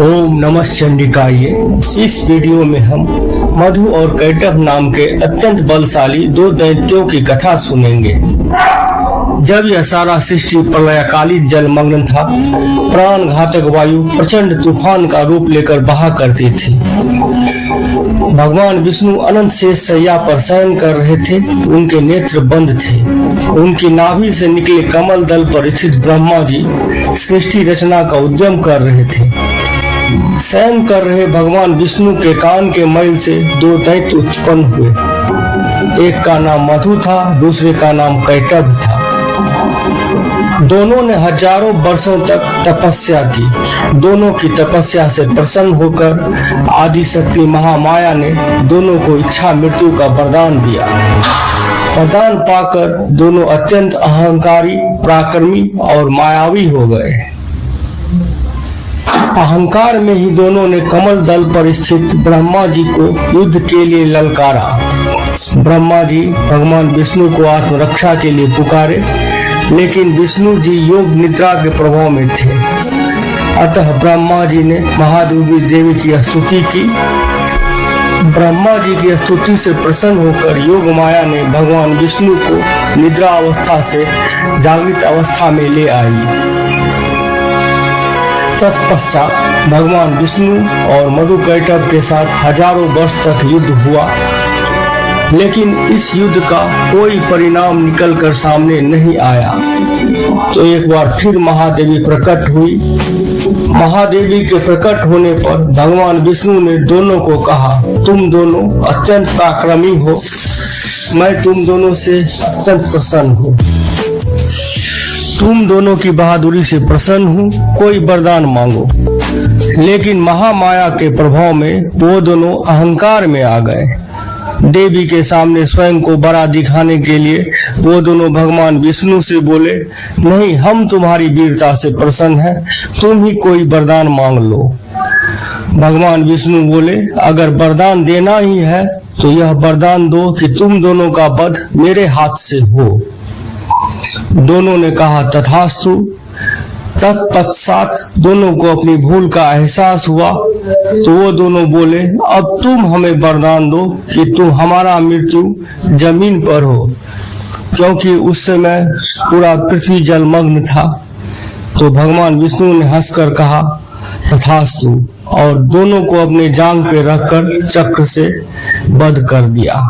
ओम नमः चंडिकाय। इस वीडियो में हम मधु और कैटभ नाम के अत्यंत बलशाली दो दैत्यों की कथा सुनेंगे। जब यह सारा सृष्टि प्रलयकालिक जलमग्न था, प्राण घातक वायु प्रचंड तूफान का रूप लेकर बहा करती थी। भगवान विष्णु अनंत शेष शैया पर शयन कर रहे थे। उनके नेत्र बंद थे। उनकी नाभि से निकले कमल दल पर स्थित ब्रह्मा जी सृष्टि रचना का उद्यम कर रहे थे। शयन कर रहे भगवान विष्णु के कान के मैल से दो दैत्य उत्पन्न हुए। एक का नाम मधु था, दूसरे का नाम कैटभ था। दोनों ने हजारों वर्षों तक तपस्या की। दोनों की तपस्या से प्रसन्न होकर आदि शक्ति महामाया ने दोनों को इच्छा मृत्यु का वरदान दिया। वरदान पाकर दोनों अत्यंत अहंकारी, पराक्रमी और मायावी हो गए। अहंकार में ही दोनों ने कमल दल पर स्थित ब्रह्मा जी को युद्ध के लिए ललकारा। ब्रह्मा जी भगवान विष्णु को आत्मरक्षा के लिए पुकारे, लेकिन विष्णु जी योग निद्रा के प्रभाव में थे। अतः ब्रह्मा जी ने महादेवी देवी की स्तुति की। ब्रह्मा जी की स्तुति से प्रसन्न होकर योग माया ने भगवान विष्णु को निद्रा अवस्था से जागृत अवस्था में ले आई। तत्पश्चात भगवान विष्णु और मधु कैटभ के साथ हजारों वर्ष तक युद्ध हुआ, लेकिन इस युद्ध का कोई परिणाम निकलकर सामने नहीं आया। तो एक बार फिर महादेवी प्रकट हुई। महादेवी के प्रकट होने पर भगवान विष्णु ने दोनों को कहा, तुम दोनों अत्यंत पराक्रमी हो, मैं तुम दोनों से अत्यंत प्रसन्न हूँ। तुम दोनों की बहादुरी से प्रसन्न हूँ, कोई वरदान मांगो। लेकिन महामाया के प्रभाव में वो दोनों अहंकार में आ गए। देवी के सामने स्वयं को बड़ा दिखाने के लिए वो दोनों भगवान विष्णु से बोले, नहीं, हम तुम्हारी वीरता से प्रसन्न हैं, तुम ही कोई वरदान मांग लो। भगवान विष्णु बोले, अगर वरदान देना ही है तो यह वरदान दो कि तुम दोनों का वध मेरे हाथ से हो। दोनों ने कहा, तथास्तु। तत्पश्चात दोनों को अपनी भूल का एहसास हुआ, तो वो दोनों बोले, अब तुम हमें वरदान दो कि तुम हमारा मृत्यु जमीन पर हो, क्योंकि उस समय पूरा पृथ्वी जलमग्न था। तो भगवान विष्णु ने हंसकर कहा, तथास्तु, और दोनों को अपने जांग पे रखकर चक्र से वध कर दिया।